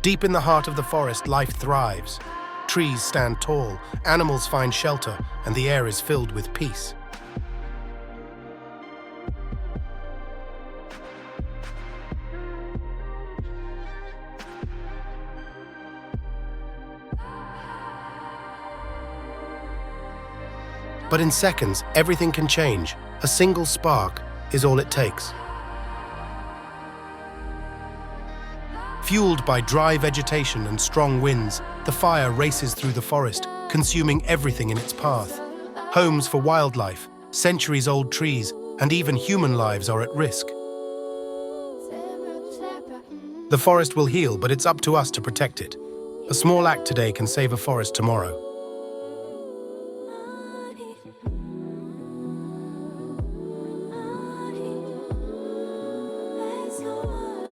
Deep in the heart of the forest, life thrives. Trees stand tall, animals find shelter, and the air is filled with peace. But in seconds, everything can change. A single spark is all it takes. Fueled by dry vegetation and strong winds, the fire races through the forest, consuming everything in its path. Homes for wildlife, centuries-old trees, and even human lives are at risk. The forest will heal, but it's up to us to protect it. A small act today can save a forest tomorrow.